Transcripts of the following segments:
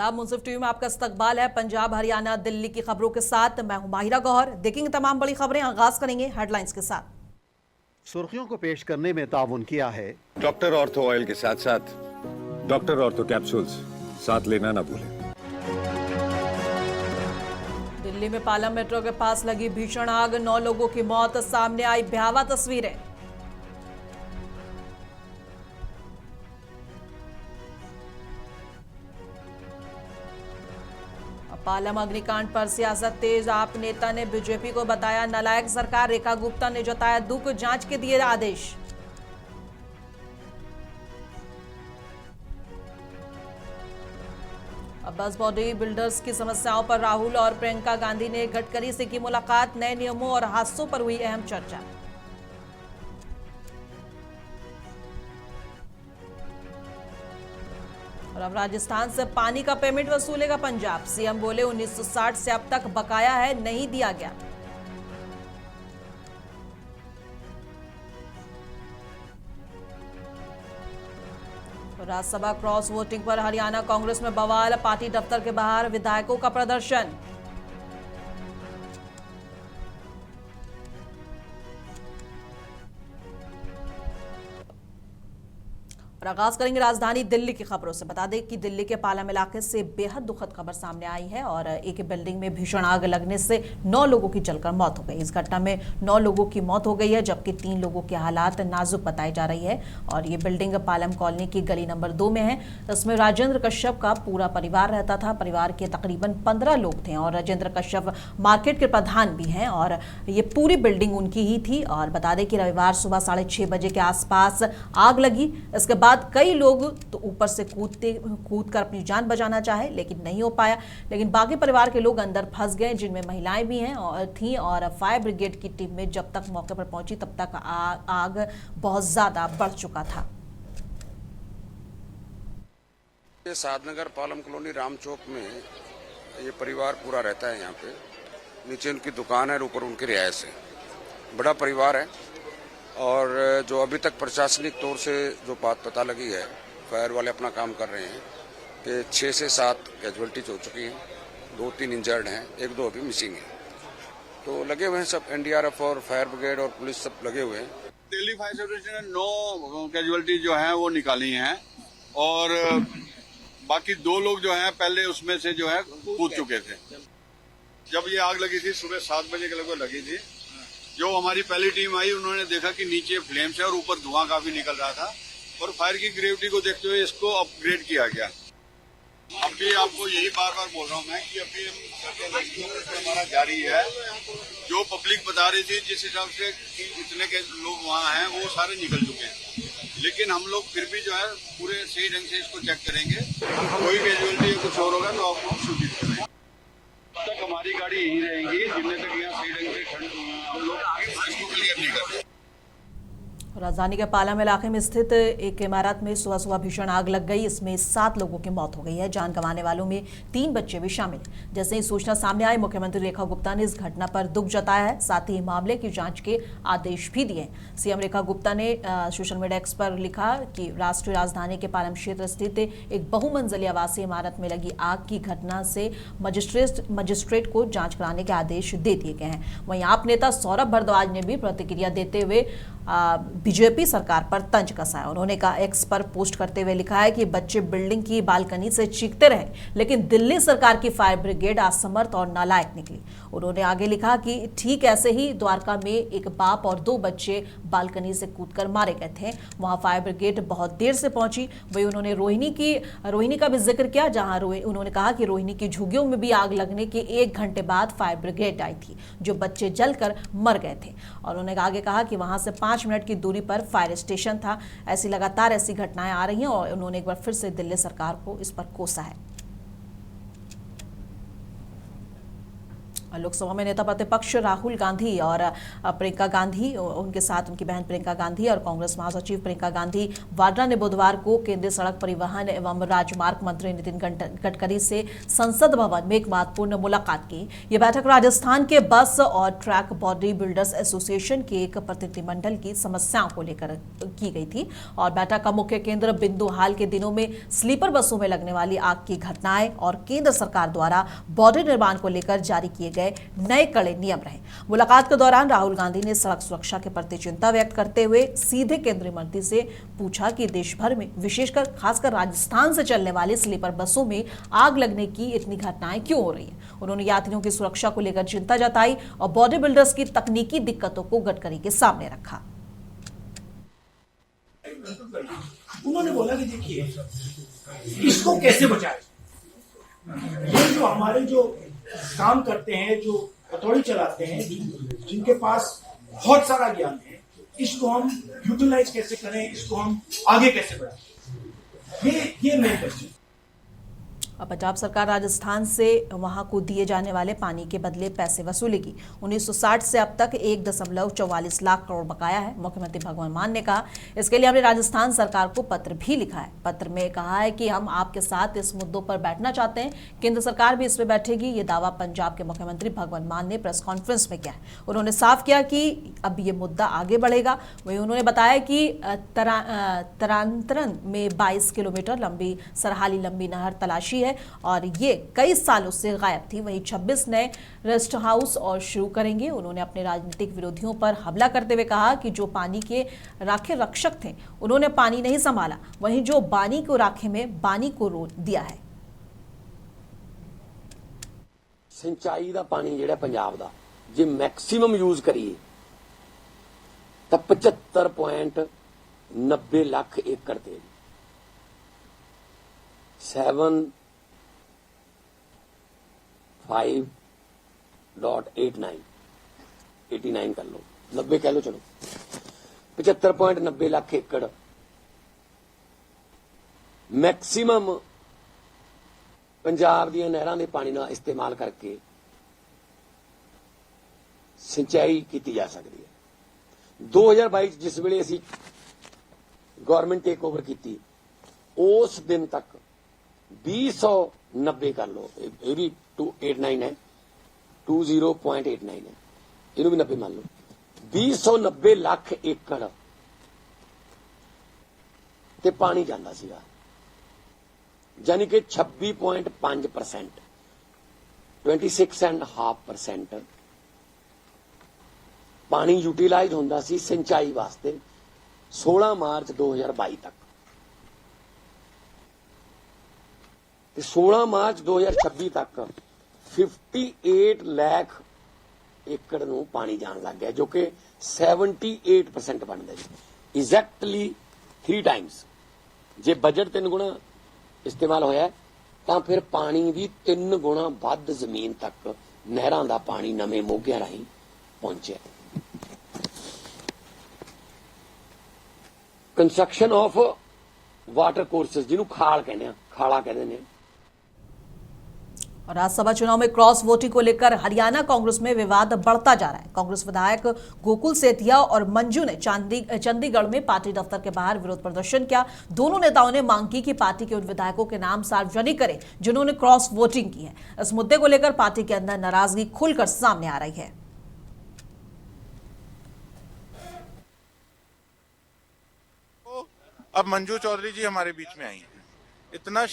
आदाब, मुंसिफ टीवी में आपका इस्तकबाल है। पंजाब, हरियाणा, दिल्ली की खबरों के साथ मैं हूं माहिरा गौहर। देखेंगे तमाम बड़ी खबरें। आगाज करेंगे हेडलाइंस के साथ। सुर्खियों को पेश करने में ताउन किया है डॉक्टर ऑर्थो ऑयल के साथ साथ डॉक्टर ऑर्थो कैप्सूल्स साथ लेना ना भूलें। दिल्ली में पालम मेट्रो के पास लगी भीषण आग, 9 लोगों की मौत, सामने आई भयावह तस्वीरें। पालम अग्निकांड पर सियासत तेज, आप नेता ने बीजेपी को बताया नालायक सरकार, रेखा गुप्ता ने जताया दुख, जांच के दिए आदेश। बस बॉडी बिल्डर्स की समस्याओं पर राहुल और प्रियंका गांधी ने गडकरी से की मुलाकात, नए नियमों और हादसों पर हुई अहम चर्चा। और अब राजस्थान से पानी का पेमेंट वसूलेगा पंजाब, सीएम बोले 1960 से अब तक बकाया है, नहीं दिया गया। राज्यसभा क्रॉस वोटिंग पर हरियाणा कांग्रेस में बवाल, पार्टी दफ्तर के बाहर विधायकों का प्रदर्शन। और आगाज करेंगे राजधानी दिल्ली की खबरों से। बता दें कि दिल्ली के पालम इलाके से बेहद दुखद खबर सामने आई है और एक बिल्डिंग में भीषण आग लगने से 9 लोगों की जलकर मौत हो गई। इस घटना में 9 लोगों की मौत हो गई है, जबकि 3 लोगों के हालात नाजुक बताई जा रही है। और ये बिल्डिंग पालम कॉलोनी की गली नंबर 2 में है। इसमें राजेंद्र कश्यप का पूरा परिवार रहता था। परिवार के तकरीबन 15 लोग थे और राजेंद्र कश्यप मार्केट के प्रधान भी हैं और ये पूरी बिल्डिंग उनकी ही थी। और बता दें कि रविवार सुबह 6:30 बजे के आसपास आग लगी। इसके बाद कई लोग तो ऊपर से कूद कर अपनी जान बचाना चाहे, लेकिन नहीं हो पाया। लेकिन बाकी परिवार के लोग अंदर फंस गए, जिनमें महिलाएं भी हैं और थीं। और फायर ब्रिगेड की टीम में जब तक मौके पर पहुंची तब तक आग बहुत ज्यादा बढ़ चुका था। ये साधनगर पालम कॉलोनी राम चौक में ये परिवार पूरा रहता है। यहाँ पे नीचे उनकी दुकान है और ऊपर उनकी रिहायश है। बड़ा परिवार है और जो अभी तक प्रशासनिक तौर से जो बात पता लगी है, फायर वाले अपना काम कर रहे हैं कि 6 से 7 कैजुअलिटीज हो चुकी हैं, 2-3 इंजर्ड हैं, 1-2 अभी मिसिंग हैं। तो लगे हुए हैं सब, एनडीआरएफ और फायर ब्रिगेड और पुलिस सब लगे हुए हैं। दिल्ली फायर सर्विस ने 9 कैजुअलिटी जो हैं वो निकाली हैं और बाकी 2 लोग जो हैं पहले उसमें से जो है कूद चुके थे। जब ये आग लगी थी सुबह 7 बजे के लगभग लगी थी। जो हमारी पहली टीम आई उन्होंने देखा कि नीचे फ्लेम्स है और ऊपर धुआं काफी निकल रहा था और फायर की ग्रेविटी को देखते हुए इसको अपग्रेड किया गया। अभी आपको यही बार बार बोल रहा हूँ मैं कि अभी हमारा जारी है। जो पब्लिक बता रही थी जिस हिसाब से इतने के लोग वहाँ हैं वो सारे निकल चुके हैं, लेकिन हम लोग फिर भी जो है पूरे सही ढंग से इसको चेक करेंगे। कोई कैजुअलिटी कुछ और होगा तो आपको सूचित करेंगे। तक हमारी गाड़ी यहीं रहेगी जितने तक यहाँ सही ढंग से हम लोग इसको क्लियर नहीं करते। राजधानी के पालम इलाके में स्थित एक इमारत में सुबह सुबह भीषण आग लग गई। इसमें 7 लोगों की मौत हो गई है। जान गंवाने वालों में 3 बच्चे भी शामिल। जैसे ही सूचना सामने आई, मुख्यमंत्री रेखा गुप्ता ने इस घटना पर दुख जताया है, साथ ही मामले की जांच के आदेश भी दिए। सीएम रेखा गुप्ता ने सोशल मीडिया एक्स पर लिखा कि राष्ट्रीय राजधानी के पालम क्षेत्र स्थित एक बहुमंजिली आवासीय इमारत में लगी आग की घटना से मजिस्ट्रेट को जांच कराने के आदेश दे दिए गए हैं। वहीं आप नेता सौरभ भारद्वाज ने भी प्रतिक्रिया देते हुए बीजेपी सरकार पर तंज कसा है। उन्होंने कहा, एक्स पर पोस्ट करते हुए लिखा है कि बच्चे बिल्डिंग की बालकनी से चीखते रहे, लेकिन दिल्ली सरकार की फायर ब्रिगेड असमर्थ और नालायक निकली। उन्होंने आगे लिखा कि ठीक ऐसे ही द्वारका में एक बाप और 2 बच्चे बालकनी से कूदकर मारे गए थे। वहां फायर ब्रिगेड बहुत देर से पहुंची। वही उन्होंने रोहिणी का भी जिक्र किया, जहां उन्होंने कहा कि रोहिणी की झुग्गियों में भी आग लगने के 1 घंटे बाद फायर ब्रिगेड आई थी, जो बच्चे जलकर मर गए थे। और उन्होंने आगे कहा कि वहां से 5 मिनट की दूरी पर फायर स्टेशन था। ऐसी लगातार ऐसी घटनाएं आ रही हैं और उन्होंने एक बार फिर से दिल्ली सरकार को इस पर कोसा है। लोकसभा में नेता प्रतिपक्ष राहुल गांधी और प्रियंका गांधी, उनके साथ उनकी बहन प्रियंका गांधी और कांग्रेस महासचिव प्रियंका गांधी वाड्रा ने बुधवार को केंद्रीय सड़क परिवहन एवं राजमार्ग मंत्री नितिन गडकरी से संसद भवन में एक महत्वपूर्ण मुलाकात की। यह बैठक राजस्थान के बस और ट्रक बॉडी बिल्डर्स एसोसिएशन के एक प्रतिनिधिमंडल की समस्याओं को लेकर की गई थी और बैठक का मुख्य केंद्र बिंदु हाल के दिनों में स्लीपर बसों में लगने वाली आग की घटनाएं और केंद्र सरकार द्वारा बॉर्डर निर्माण को लेकर जारी किए गए नए कड़े नियम रहे। मुलाकात के दौरान राहुल गांधी ने सड़क सुरक्षा के प्रति चिंता व्यक्त करते हुए सीधे केंद्रीय मंत्री से पूछा कि देश भर में विशेषकर खासकर राजस्थान से चलने वाली स्लीपर बसों में आग लगने की इतनी घटनाएं क्यों हो रही हैं। उन्होंने यात्रियों की सुरक्षा को लेकर चिंता जताई और बॉडी बिल्डर्स की तकनीकी दिक्कतों को गडकरी के सामने रखा। उन्होंने बोला कि देखिए इसको कैसे बचाएं। ये जो हमारे जो काम करते हैं, जो हथौड़ी चलाते हैं, जिनके पास बहुत सारा ज्ञान है, इसको हम यूटिलाइज कैसे करें, इसको हम आगे कैसे बढ़ाएं, ये मेन क्वेश्चन। अब पंजाब सरकार राजस्थान से वहां को दिए जाने वाले पानी के बदले पैसे वसूलेगी। 1960 से अब तक 1.44 लाख करोड़ बकाया है। मुख्यमंत्री भगवंत मान ने कहा इसके लिए हमने राजस्थान सरकार को पत्र भी लिखा है। पत्र में कहा है कि हम आपके साथ इस मुद्दों पर बैठना चाहते हैं, केंद्र सरकार भी इसमें बैठेगी। ये दावा पंजाब के मुख्यमंत्री भगवंत मान ने प्रेस कॉन्फ्रेंस में किया है। उन्होंने साफ किया कि अब ये मुद्दा आगे बढ़ेगा। वहीं उन्होंने बताया कि तरांतरन में 22 किलोमीटर लंबी सरहाली लंबी नहर तलाशी है और ये कई सालों से गायब थी। वहीं 26 नए रेस्ट हाउस और शुरू करेंगे। उन्होंने अपने राजनीतिक विरोधियों पर हमला करते हुए कहा कि जो पानी के राखे रक्षक थे उन्होंने पानी नहीं संभाला, वहीं जो बानी को राखे में बानी को रोल दिया है। सिंचाई का पानी जिहड़ा पंजाब दा जे मैक्सिमम यूज करिए तो 75.90 लाख एकड़ ते 7.5.89 कर लो, 90 कह लो, चलो 75.90 लाख एकड़ मैक्सिमम पंजाब ਦੀਆਂ ਨਹਿਰਾਂ ਦੇ ਪਾਣੀ ਦਾ ਇਸਤੇਮਾਲ ਕਰਕੇ ਸਿੰਚਾਈ ਕੀਤੀ ਜਾ ਸਕਦੀ ਹੈ। 2022 ਜਿਸ ਵੇਲੇ ਅਸੀਂ ਗਵਰਨਮੈਂਟ ਟੇਕ ਓਵਰ ਕੀਤੀ ਉਸ ਦਿਨ ਤੱਕ 290 ਕਰ ਲਓ, ਇਹ ਵੀ 289 ਹੈ, 20.89 ਹੈ, ਇਹਨੂੰ ਵੀ 90 ਮੰਨ ਲਓ, 290 ਲੱਖ ਏਕੜ ਤੇ ਪਾਣੀ ਜਾਂਦਾ ਸੀਗਾ, यानी कि 26.5%, 26.5% पानी यूटिलाइज होंदा सी सिंचाई वास्ते 16 मार्च 2022 तक। 16 मार्च 2026 तक 58 लाख एकड़ नूं पानी जान लग गया, जो कि 78% बनदा जी, एग्जैक्टली 3 टाइम्स। जे बजट 3 गुणा इस्तेमाल होया तां फिर पानी भी 3 गुणा वध जमीन तक नहरां दा पानी नवें मोगियां राहीं पहुंचे। कंस्ट्रक्शन ऑफ वाटर कोर्सेज जिन्हों खाल कहने, खाला कहते हैं। और राज्यसभा चुनाव में क्रॉस वोटिंग को लेकर हरियाणा कांग्रेस में विवाद बढ़ता जा रहा है। कांग्रेस विधायक गोकुल सेठिया और मंजू ने चंडीगढ़ में पार्टी दफ्तर के बाहर विरोध प्रदर्शन किया। दोनों नेताओं ने मांग की कि पार्टी के उन विधायकों के नाम सार्वजनिक करें जिन्होंने क्रॉस वोटिंग की है। इस मुद्दे को लेकर पार्टी के अंदर नाराजगी खुलकर सामने आ रही है। अब मंजू चौधरी जी हमारे बीच में आई हैं। इतना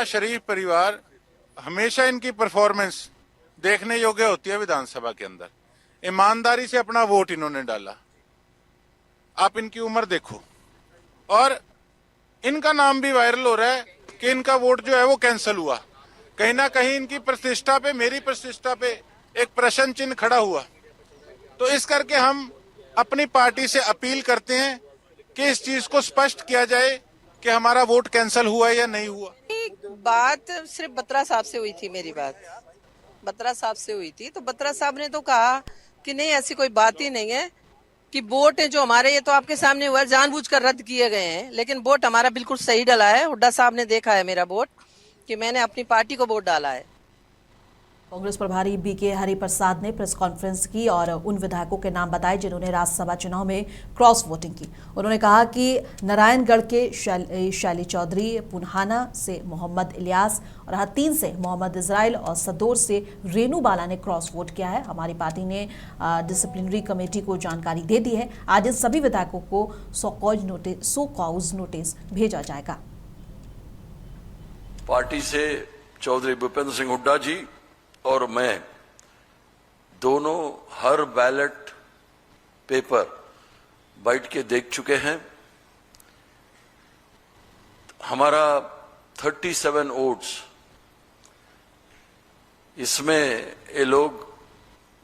शरीफ परिवार, हमेशा इनकी परफॉर्मेंस देखने योग्य होती है विधानसभा के अंदर। ईमानदारी से अपना वोट इन्होंने डाला। आप इनकी उम्र देखो, और इनका नाम भी वायरल हो रहा है कि इनका वोट जो है वो कैंसिल हुआ। कहीं ना कहीं इनकी प्रतिष्ठा पे, मेरी प्रतिष्ठा पे एक प्रश्न चिन्ह खड़ा हुआ। तो इस करके हम अपनी पार्टी से अपील करते हैं कि इस चीज को स्पष्ट किया जाए कि हमारा वोट कैंसिल हुआ या नहीं हुआ। बात सिर्फ बत्रा साहब से हुई थी, मेरी बात बत्रा साहब से हुई थी। तो बत्रा साहब ने तो कहा कि नहीं, ऐसी कोई बात ही नहीं है कि वोट है जो हमारे, ये तो आपके सामने हुआ, जानबूझकर रद्द किए गए हैं, लेकिन वोट हमारा बिल्कुल सही डला है। हुड्डा साहब ने देखा है मेरा वोट, कि मैंने अपनी पार्टी को वोट डाला है। कांग्रेस प्रभारी बीके हरिप्रसाद ने प्रेस कॉन्फ्रेंस की और उन विधायकों के नाम बताए जिन्होंने राज्यसभा चुनाव में क्रॉस वोटिंग की। उन्होंने कहा कि नारायणगढ़ के शैली चौधरी, पुन्हाना से मोहम्मद इलियास और हथीन से मोहम्मद इजराइल और सदौर से रेनू बाला ने क्रॉस वोट किया है। हमारी पार्टी ने डिसिप्लिनरी कमेटी को जानकारी दे दी है। आज इन सभी विधायकों को सो कॉज नोटिस भेजा जाएगा। पार्टी से चौधरी भूपेंद्र सिंह हुड्डा जी और मैं दोनों हर बैलेट पेपर बैठ के देख चुके हैं। हमारा 37 वोट्स, इसमें ये लोग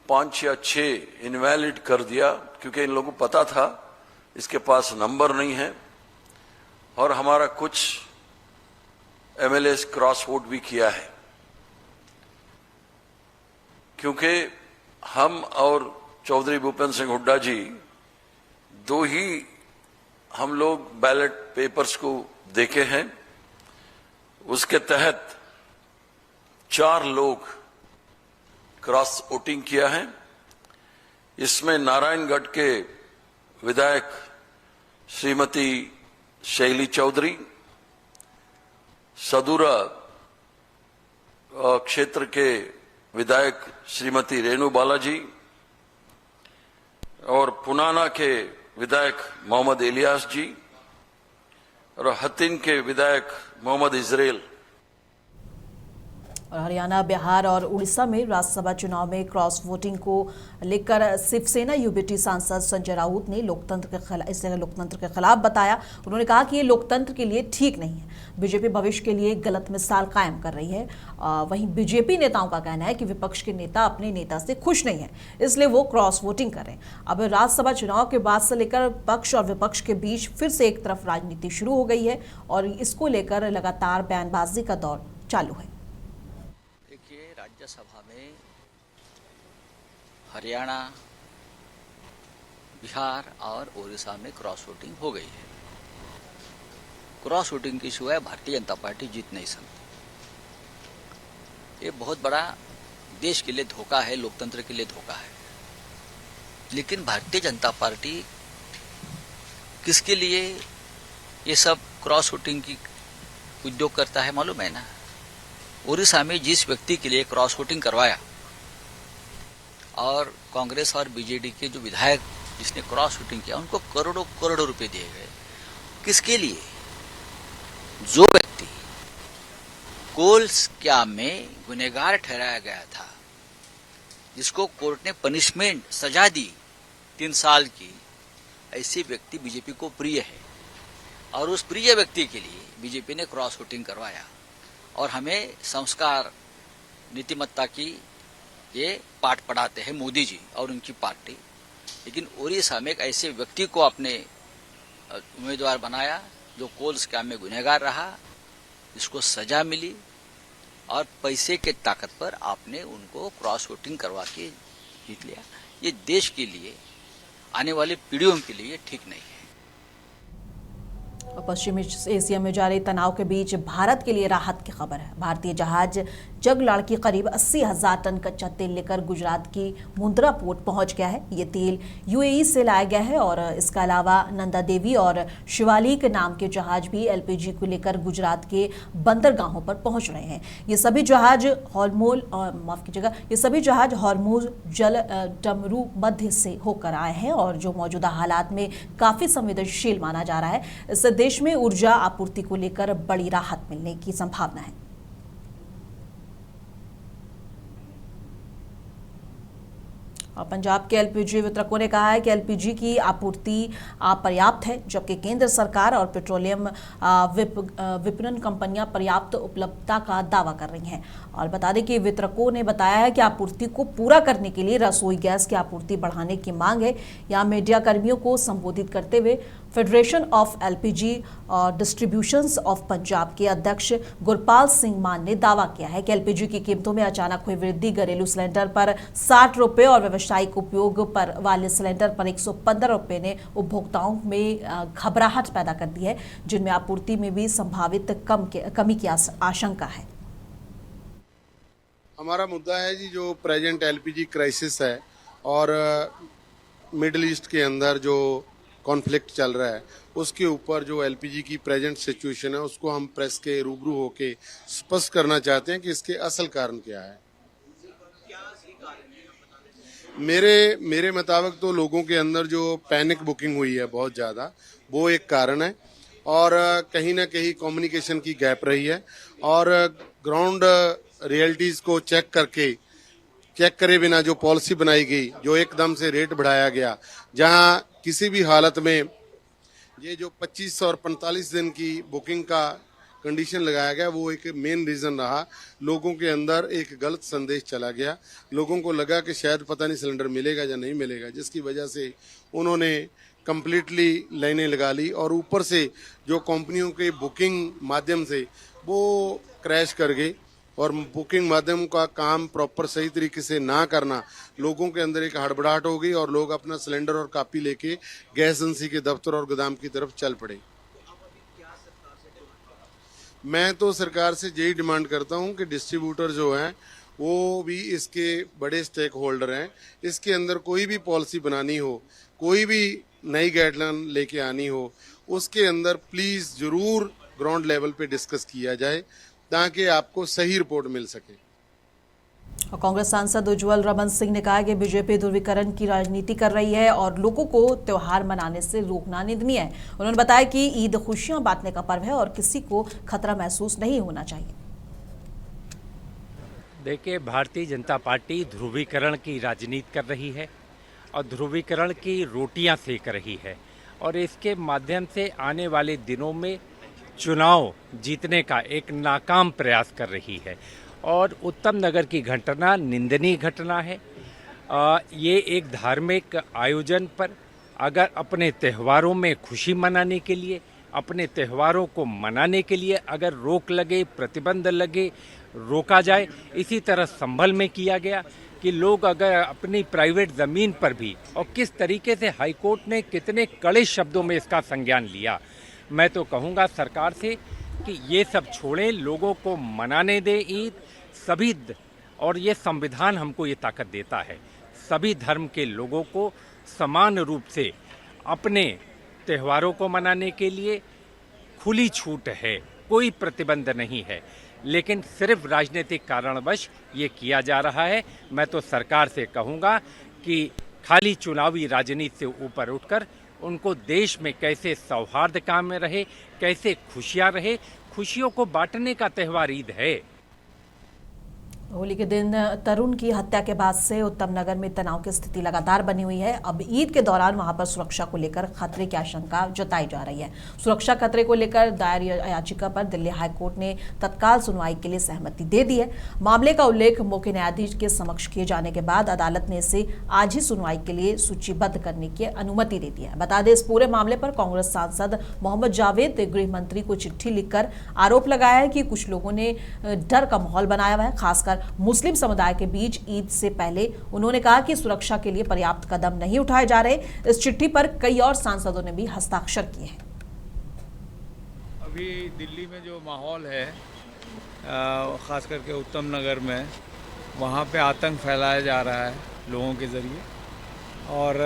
5 या 6 इनवैलिड कर दिया क्योंकि इन लोगों को पता था इसके पास नंबर नहीं है, और हमारा कुछ एमएलए क्रॉस वोट भी किया है क्योंकि हम और चौधरी भूपेंद्र सिंह हुड्डा जी दो ही हम लोग बैलेट पेपर्स को देखे हैं। उसके तहत 4 लोग क्रॉस वोटिंग किया है। इसमें नारायणगढ़ के विधायक श्रीमती शैली चौधरी, सदूरा क्षेत्र के विधायक श्रीमती रेनू बालाजी और पुनाना के विधायक मोहम्मद इलियास जी और हथीन के विधायक मोहम्मद इजराइल। और हरियाणा, बिहार और उड़ीसा में राज्यसभा चुनाव में क्रॉस वोटिंग को लेकर शिवसेना यूबीटी सांसद संजय राउत ने इसे लोकतंत्र के खिलाफ बताया। उन्होंने कहा कि ये लोकतंत्र के लिए ठीक नहीं है। बीजेपी भविष्य के लिए गलत मिसाल कायम कर रही है। वहीं बीजेपी नेताओं का कहना है कि विपक्ष के नेता अपने नेता से खुश नहीं है, इसलिए वो क्रॉस वोटिंग कर रहे हैं। अब राज्यसभा चुनाव के बाद से लेकर पक्ष और विपक्ष के बीच फिर से एक तरफ राजनीति शुरू हो गई है और इसको लेकर लगातार बयानबाजी का दौर चालू है। राज्यसभा में हरियाणा, बिहार और उड़ीसा में क्रॉस वोटिंग हो गई है। क्रॉस वोटिंग के सिवाय भारतीय जनता पार्टी जीत नहीं सकती। ये बहुत बड़ा देश के लिए धोखा है, लोकतंत्र के लिए धोखा है। लेकिन भारतीय जनता पार्टी किसके लिए ये सब क्रॉस वोटिंग की उद्योग करता है मालूम है ना? उड़ीसा में जिस व्यक्ति के लिए क्रॉस वोटिंग करवाया और कांग्रेस और बीजेडी के जो विधायक जिसने क्रॉस वोटिंग किया उनको करोड़ों करोड़ों रुपए दिए गए। किसके लिए? जो व्यक्ति कोल स्कैम में गुनहगार ठहराया गया था, जिसको कोर्ट ने पनिशमेंट सजा दी 3 साल की, ऐसे व्यक्ति बीजेपी को प्रिय है और उस प्रिय व्यक्ति के लिए बीजेपी ने क्रॉस वोटिंग करवाया। और हमें संस्कार, नीतिमत्ता की ये पाठ पढ़ाते हैं मोदी जी और उनकी पार्टी। लेकिन उड़ीसा में एक ऐसे व्यक्ति को अपने उम्मीदवार बनाया जो कोल स्कैम में गुनहगार रहा, जिसको सजा मिली, और पैसे के ताकत पर आपने उनको क्रॉस वोटिंग करवा के जीत लिया। ये देश के लिए, आने वाली पीढ़ियों के लिए ठीक नहीं है। पश्चिमी एशिया में जारी तनाव के बीच भारत के लिए राहत की खबर है। भारतीय जहाज जगलाड़की करीब 80,000 टन कच्चा तेल लेकर गुजरात की मुंद्रा पोर्ट पहुंच गया है। ये तेल यूएई से लाया गया है और इसके अलावा नंदा देवी और शिवालिक नाम के जहाज भी एलपीजी को लेकर गुजरात के बंदरगाहों पर पहुंच रहे हैं। ये सभी जहाज हॉर्मुज जल डमरू मध्य से होकर आए हैं और जो मौजूदा हालात में काफी संवेदनशील माना जा रहा है। इससे देश में ऊर्जा आपूर्ति को लेकर बड़ी राहत मिलने की संभावना है। और पंजाब के एलपीजी वितरकों ने कहा है कि एलपीजी की आपूर्ति पर्याप्त है, जबकि केंद्र सरकार और पेट्रोलियम विपणन कंपनियां पर्याप्त उपलब्धता का दावा कर रही हैं। और बता दें कि वितरकों ने बताया है कि आपूर्ति को पूरा करने के लिए रसोई गैस की आपूर्ति बढ़ाने की मांग है। यहाँ मीडिया कर्मियों को संबोधित करते हुए फेडरेशन ऑफ एलपीजी और डिस्ट्रीब्यूशंस ऑफ पंजाब के अध्यक्ष गुरपाल सिंह मान ने दावा किया है कि एलपीजी की कीमतों में अचानक हुई वृद्धि घरेलू सिलेंडर पर 60 रुपये और व्यावसायिक उपयोग पर वाले सिलेंडर पर 115 रुपये ने उपभोक्ताओं में घबराहट पैदा कर दी है, जिनमें आपूर्ति में भी संभावित कमी की आशंका है। हमारा मुद्दा है जी जो प्रेजेंट एलपीजी क्राइसिस है और मिडिल ईस्ट के अंदर जो कॉन्फ्लिक्ट चल रहा है उसके ऊपर जो एलपीजी की प्रेजेंट सिचुएशन है उसको हम प्रेस के रूबरू होके स्पष्ट करना चाहते हैं कि इसके असल कारण क्या है। मेरे मुताबिक तो लोगों के अंदर जो पैनिक बुकिंग हुई है बहुत ज़्यादा, वो एक कारण है और कहीं ना कहीं कम्युनिकेशन की गैप रही है और ग्राउंड रियलिटीज़ को चेक करे बिना जो पॉलिसी बनाई गई, जो एकदम से रेट बढ़ाया गया, जहां किसी भी हालत में ये जो 25 और 45 दिन की बुकिंग का कंडीशन लगाया गया, वो एक मेन रीज़न रहा। लोगों के अंदर एक गलत संदेश चला गया, लोगों को लगा कि शायद पता नहीं सिलेंडर मिलेगा या नहीं मिलेगा, जिसकी वजह से उन्होंने कम्प्लीटली लाइनें लगा ली और ऊपर से जो कंपनियों के बुकिंग माध्यम से वो क्रैश कर गई और बुकिंग माध्यम का काम प्रॉपर सही तरीके से ना करना, लोगों के अंदर एक हड़बड़ाहट हो गई और लोग अपना सिलेंडर और कापी लेके गैस एजेंसी के दफ्तर और गोदाम की तरफ चल पड़े। मैं तो सरकार से यही डिमांड करता हूं कि डिस्ट्रीब्यूटर जो हैं वो भी इसके बड़े स्टेक होल्डर हैं। इसके अंदर कोई भी पॉलिसी बनानी हो, कोई भी नई गाइडलाइन लेके आनी हो, उसके अंदर प्लीज़ ज़रूर ग्राउंड लेवल पे डिस्कस किया जाए ताकि आपको सही रिपोर्ट मिल सके। और कांग्रेस सांसद उज्जवल रमन सिंह ने कहा कि बीजेपी ध्रुवीकरण की राजनीति कर रही है और लोगों को त्योहार मनाने से रोकना निंदनीय है। उन्होंने बताया कि ईद खुशियां बांटने का पर्व है और किसी को खतरा महसूस नहीं होना चाहिए। देखिए, भारतीय जनता पार्टी ध्रुवीकरण की राजनीति कर रही है और ध्रुवीकरण की रोटियां सेक रही है और इसके माध्यम से आने वाले दिनों में चुनाव जीतने का एक नाकाम प्रयास कर रही है और उत्तम नगर की घटना निंदनीय घटना है। ये एक धार्मिक आयोजन पर अगर अपने त्योहारों में खुशी मनाने के लिए, अपने त्योहारों को मनाने के लिए अगर रोक लगे, प्रतिबंध लगे, रोका जाए, इसी तरह संभल में किया गया कि लोग अगर अपनी प्राइवेट ज़मीन पर भी, और किस तरीके से हाईकोर्ट ने कितने कड़े शब्दों में इसका संज्ञान लिया। मैं तो कहूँगा सरकार से कि ये सब छोड़ें, लोगों को मनाने दें ईद सभी, और ये संविधान हमको ये ताकत देता है, सभी धर्म के लोगों को समान रूप से अपने त्योहारों को मनाने के लिए खुली छूट है, कोई प्रतिबंध नहीं है, लेकिन सिर्फ राजनीतिक कारणवश ये किया जा रहा है। मैं तो सरकार से कहूँगा कि खाली चुनावी राजनीति से ऊपर उठकर उनको देश में कैसे सौहार्द कायम रहे, कैसे खुशियाँ रहे, खुशियों को बांटने का त्यौहार ईद है। होली के दिन तरुण की हत्या के बाद से उत्तम नगर में तनाव की स्थिति लगातार बनी हुई है। अब ईद के दौरान वहां पर सुरक्षा को लेकर खतरे की आशंका जताई जा रही है। सुरक्षा खतरे को लेकर दायर याचिका पर दिल्ली हाईकोर्ट ने तत्काल सुनवाई के लिए सहमति दे दी है। मामले का उल्लेख मुख्य न्यायाधीश के समक्ष किए जाने के बाद अदालत ने इसे आज ही सुनवाई के लिए सूचीबद्ध करने की अनुमति दे दी है। बता दें, इस पूरे मामले पर कांग्रेस सांसद मोहम्मद जावेद ने गृह मंत्री को चिट्ठी लिखकर आरोप लगाया है कि कुछ लोगों ने डर का माहौल बनाया हुआ है, खासकर मुस्लिम समुदाय के बीच। ईद से पहले उन्होंने कहा कि सुरक्षा के लिए पर्याप्त कदम नहीं उठाए जा रहे। इस चिट्ठी पर कई और सांसदों ने भी हस्ताक्षर किए हैं। अभी दिल्ली में जो माहौल है, खास करके उत्तम नगर में, वहाँ पे आतंक फैलाया जा रहा है लोगों के ज़रिए, और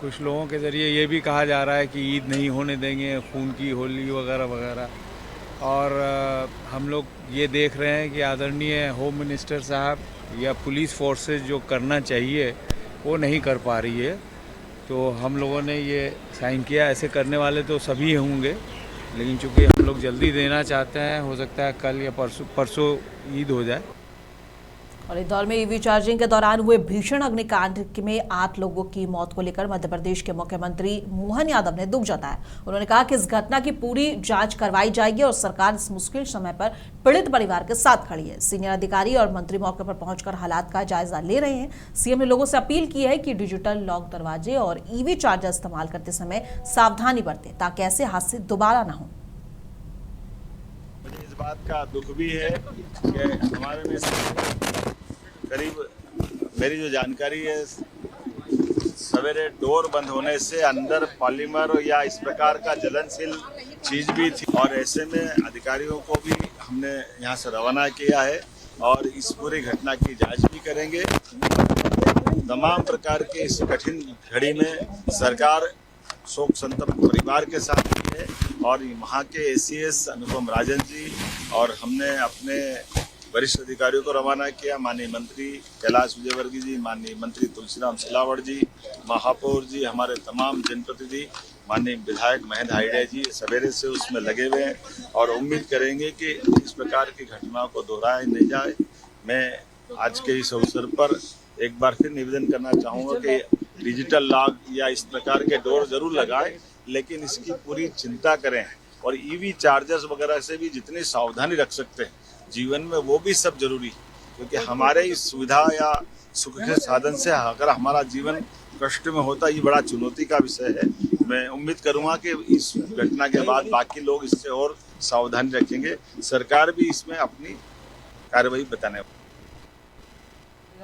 कुछ लोगों के ज़रिए ये भी कहा जा रहा है कि ईद नहीं होने देंगे, खून की होली वगैरह वगैरह। और हम लोग ये देख रहे हैं कि आदरणीय होम मिनिस्टर साहब या पुलिस फोर्सेस जो करना चाहिए वो नहीं कर पा रही है। तो हम लोगों ने ये साइन किया, ऐसे करने वाले तो सभी होंगे, लेकिन चूँकि हम लोग जल्दी देना चाहते हैं, हो सकता है कल या परसों ईद हो जाए। और इंदौर में ईवी चार्जिंग के दौरान हुए भीषण अग्निकांड में 8 लोगों की मौत को लेकर मध्य प्रदेश के मुख्यमंत्री मोहन यादव ने दुख जताया। उन्होंने कहा कि इस घटना की पूरी जांच करवाई जाएगी और सरकार इस मुश्किल समय पर पीड़ित परिवार के साथ खड़ी है। सीनियर अधिकारी और मंत्री मौके पर पहुंचकर हालात का जायजा ले रहे हैं। सीएम ने लोगों से अपील की है कि डिजिटल लॉक दरवाजे और ईवी चार्जर इस्तेमाल करते समय सावधानी बरतें ताकि ऐसे हादसे दोबारा न हो। मुझे इस बात का दुख भी है कि हमारे में करीब, मेरी जो जानकारी है, सवेरे डोर बंद होने से अंदर पॉलीमर या इस प्रकार का जलनशील चीज भी थी, और ऐसे में अधिकारियों को भी हमने यहाँ से रवाना किया है और इस पूरी घटना की जांच भी करेंगे। तमाम प्रकार के इस कठिन घड़ी में सरकार शोक संतप्त परिवार के साथ भी है और वहाँ के एसीएस अनुपम राजन जी और हमने अपने वरिष्ठ अधिकारियों को रवाना किया। माननीय मंत्री कैलाश विजयवर्गीय जी, माननीय मंत्री तुलसीराम सिलावट जी, महापौर जी, हमारे तमाम जनप्रतिनिधि, माननीय विधायक महेंद्र हाइडे जी सवेरे से उसमें लगे हुए हैं और उम्मीद करेंगे कि इस प्रकार की घटनाओं को दोहराया नहीं जाए। मैं आज के इस अवसर पर एक बार फिर निवेदन करना चाहूँगा कि डिजिटल लॉक या इस प्रकार के डोर जरूर लगाएं, लेकिन इसकी पूरी चिंता करें और ईवी चार्जर्स वगैरह से भी जितनी सावधानी रख सकते हैं जीवन में वो भी सब जरूरी, क्योंकि हमारे इस सुविधा या सुख के साधन से अगर हमारा जीवन कष्ट में होता ये बड़ा चुनौती का विषय है। मैं उम्मीद करूंगा कि इस घटना के बाद बाकी लोग इससे और सावधानी रखेंगे, सरकार भी इसमें अपनी कार्रवाई बताने।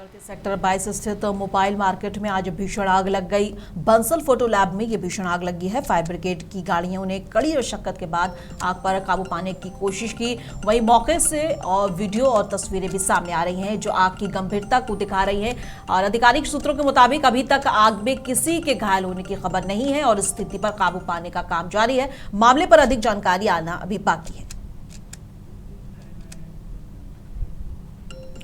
के सेक्टर 22 स्थित मोबाइल मार्केट में आज भीषण आग लग गई। बंसल फोटो लैब में ये भीषण आग लगी है। फायर ब्रिगेड की गाड़ियों ने कड़ी मशक्कत के बाद आग पर काबू पाने की कोशिश की। वहीं मौके से और वीडियो और तस्वीरें भी सामने आ रही हैं जो आग की गंभीरता को दिखा रही हैं और आधिकारिक सूत्रों के मुताबिक अभी तक आग में किसी के घायल होने की खबर नहीं है और स्थिति पर काबू पाने का काम जारी है। मामले पर अधिक जानकारी आना अभी बाकी है।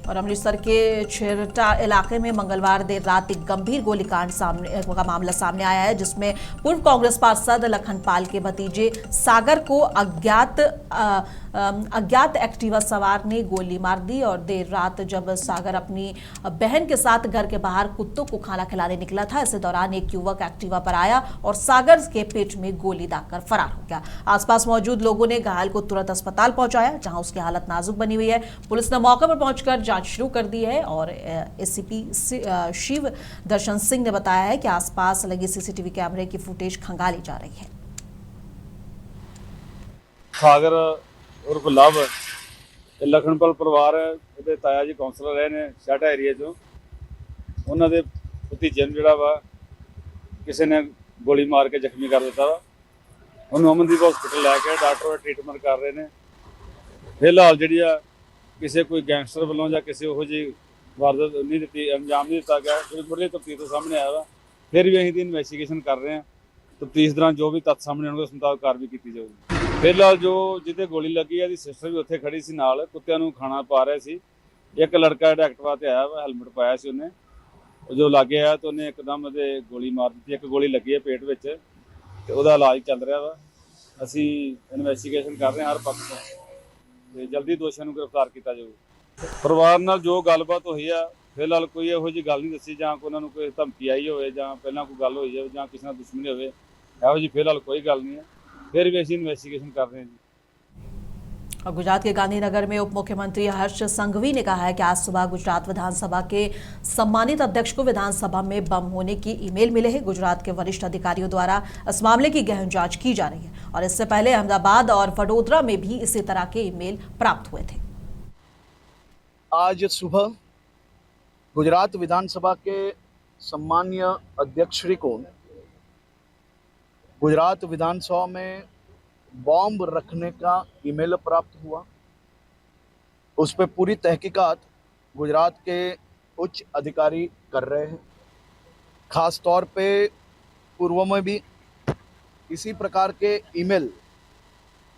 और अमृतसर के छेरटा इलाके में मंगलवार देर रात एक गंभीर गोलीकांड का मामला सामने आया है, जिसमें पूर्व कांग्रेस पार्षद लखनपाल के भतीजे सागर को अज्ञात एक्टिवा सवार ने गोली मार दी। और देर रात जब सागर अपनी बहन के साथ घर के बाहर कुत्तों को खाना खिलाने निकला था, इसी दौरान एक युवक एक्टिवा पर आया और सागर के पेट में गोली दागकर फरार हो गया। आसपास मौजूद लोगों ने घायल को तुरंत अस्पताल पहुंचाया, जहां उसकी हालत नाजुक बनी हुई है। पुलिस ने मौके पर पहुंचकर जांच शुरू कर दी है और एसीपी शिव दर्शन सिंह ने बताया है कि आसपास लगे सीसीटीवी कैमरे की फुटेज खंगाली जा रही है। सागर उर्फ लव लखनपाल परिवार ਉਹਦੇ ਤਾਇਆ ਜੀ ਕਾਉਂਸਲਰ ਰਹੇ ਨੇ ਛਾਟਾ ਏਰੀਆ ਚੋਂ, ਉਹਨਾਂ ਦੇ ਭਤੀਜੇ ਨੂੰ ਜਿਹੜਾ ਵਾ ਕਿਸੇ ਨੇ ਗੋਲੀ ਮਾਰ ਕੇ ਜ਼ਖਮੀ ਕਰ ਦਿੱਤਾ ਵਾ। ਉਹਨੂੰ ਅਮਨਦੀਪ ਹਸਪੀਟਲ ਲੈ ਕੇ ਡਾਕਟਰ ਟ੍ਰੀਟਮੈਂਟ ਕਰ ਰਹੇ ਨੇ। ਫਿਲਹਾਲ ਜਿਹੜੀ ਆ ਕਿਸੇ ਕੋਈ ਗੈਂਗਸਟਰ ਵੱਲੋਂ ਜਾਂ ਕਿਸੇ ਉਹੋ ਜਿਹੀ ਵਾਰਦਾਤ ਨਹੀਂ ਦਿੱਤੀ, ਅੰਜਾਮ ਨਹੀਂ ਦਿੱਤਾ ਗਿਆ। ਜਿਹੜੀ ਮੁੱਢਲੀ ਤਫਤੀਸ਼ ਤੋਂ ਸਾਹਮਣੇ ਆਇਆ ਵਾ, ਫਿਰ ਵੀ ਅਸੀਂ ਦੀ ਇਨਵੈਸਟੀਗੇਸ਼ਨ ਕਰ ਰਹੇ ਹਾਂ। ਤਫਤੀਸ਼ ਦੌਰਾਨ ਜੋ ਵੀ ਤੱਥ ਸਾਹਮਣੇ ਆਉਣਗੇ ਉਸ ਮੁਤਾਬਕ ਕਾਰਵਾਈ ਕੀਤੀ ਜਾਊਗੀ। ਫਿਲਹਾਲ ਜੋ ਜਿਹਦੇ ਗੋਲੀ ਲੱਗੀ ਹੈ ਦੀ ਸਿਸਟਰ ਵੀ ਉੱਥੇ ਖੜੀ ਸੀ ਨਾਲ, ਕੁੱਤਿਆਂ ਨੂੰ ਖਾਣਾ ਪਾ ਰਿਹਾ ਸੀ। ਇੱਕ ਲੜਕਾ ਜਿਹੜਾ ਐਕਟਿਵਾ ਤੇ ਆਇਆ ਵਾ, ਹੈਲਮਟ ਪਾਇਆ ਸੀ ਉਹਨੇ, ਜੋ ਲਾਗੇ ਆਇਆ ਤਾਂ ਉਹਨੇ ਇੱਕਦਮ ਉਹਦੇ ਗੋਲੀ ਮਾਰ ਦਿੱਤੀ। ਇੱਕ ਗੋਲੀ ਲੱਗੀ ਹੈ ਪੇਟ ਵਿੱਚ ਤੇ ਉਹਦਾ ਇਲਾਜ ਚੱਲ ਰਿਹਾ ਵਾ। ਅਸੀਂ ਇਨਵੈਸਟੀਗੇਸ਼ਨ ਕਰ ਰਹੇ ਹਾਂ ਹਰ ਪੱਖ ਤੋਂ ਤੇ ਜਲਦੀ ਦੋਸ਼ੀਆਂ ਨੂੰ ਗ੍ਰਿਫਤਾਰ ਕੀਤਾ ਜਾਊਗਾ। ਪਰਿਵਾਰ ਨਾਲ ਜੋ ਗੱਲਬਾਤ ਹੋਈ ਆ, ਫਿਲਹਾਲ ਕੋਈ ਇਹੋ ਜਿਹੀ ਗੱਲ ਨਹੀਂ ਦੱਸੀ ਜਾਂ ਉਹਨਾਂ ਨੂੰ ਕੋਈ ਧਮਕੀ ਆਈ ਹੋਵੇ ਜਾਂ ਪਹਿਲਾਂ ਕੋਈ ਗੱਲ ਹੋਈ ਜਾਵੇ ਜਾਂ ਕਿਸੇ ਨਾਲ ਦੁਸ਼ਮਣੀ ਹੋਵੇ, ਇਹੋ ਜਿਹੀ ਫਿਲਹਾਲ ਕੋਈ ਗੱਲ नहीं है। फिर भी ऐसी इन्वेस्टिगेशन कर रहे हैं जी। और गुजरात के गांधीनगर में उप मुख्यमंत्री हर्ष संघवी ने कहा है कि आज सुबह गुजरात विधानसभा के सम्मानित अध्यक्ष को विधानसभा में बम होने की ईमेल मिले हैं। गुजरात के वरिष्ठ अधिकारियों द्वारा इस मामले की गहन जांच की जा रही है और इससे पहले अहमदाबाद और वडोदरा में भी इसी तरह के ईमेल प्राप्त हुए थे। आज सुबह गुजरात विधानसभा के सम्मान्य अध्यक्ष श्री को गुजरात विधानसभा में बॉम्ब रखने का ईमेल प्राप्त हुआ। उस पर पूरी तहकीकात गुजरात के उच्च अधिकारी कर रहे हैं। ख़ास तौर पे पूर्व में भी इसी प्रकार के ईमेल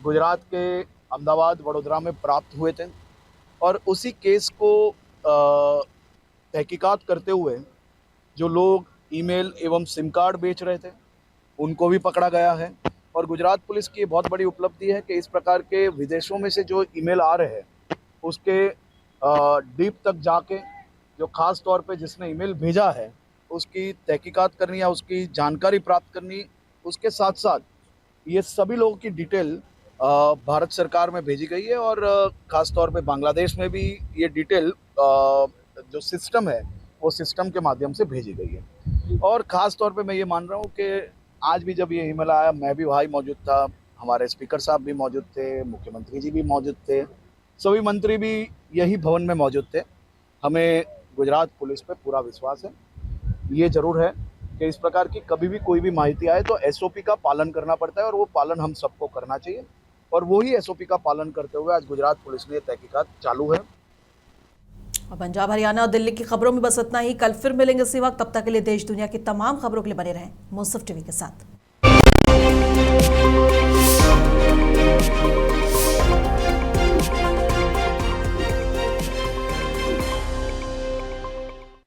गुजरात के अहमदाबाद वडोदरा में प्राप्त हुए थे और उसी केस को तहकीकात करते हुए जो लोग ईमेल एवं सिम कार्ड बेच रहे थे उनको भी पकड़ा गया है। और गुजरात पुलिस की बहुत बड़ी उपलब्धि है कि इस प्रकार के विदेशों में से जो ईमेल आ रहे हैं उसके डीप तक जाके जो ख़ास तौर पे जिसने ईमेल भेजा है उसकी तहकीकात करनी या उसकी जानकारी प्राप्त करनी। उसके साथ साथ ये सभी लोगों की डिटेल भारत सरकार में भेजी गई है और ख़ास तौर पे बांग्लादेश में भी ये डिटेल जो सिस्टम है वो सिस्टम के माध्यम से भेजी गई है। और ख़ास तौर पे मैं ये मान रहा हूँ कि आज भी जब ये ईमेल आया मैं भी वहाँ मौजूद था, हमारे स्पीकर साहब भी मौजूद थे, मुख्यमंत्री जी भी मौजूद थे, सभी मंत्री भी यही भवन में मौजूद थे। हमें गुजरात पुलिस पे पूरा विश्वास है। ये ज़रूर है कि इस प्रकार की कभी भी कोई भी माहिती आए तो SOP का पालन करना पड़ता है और वो पालन हम सबको करना चाहिए और वही SOP का पालन करते हुए आज गुजरात पुलिस ने तहकीकात चालू है। और पंजाब, हरियाणा और दिल्ली की खबरों में बस इतना ही। कल फिर मिलेंगे इसी वक्त। तब तक के लिए देश दुनिया की तमाम खबरों के लिए बने रहें मुंसिफ टीवी के साथ।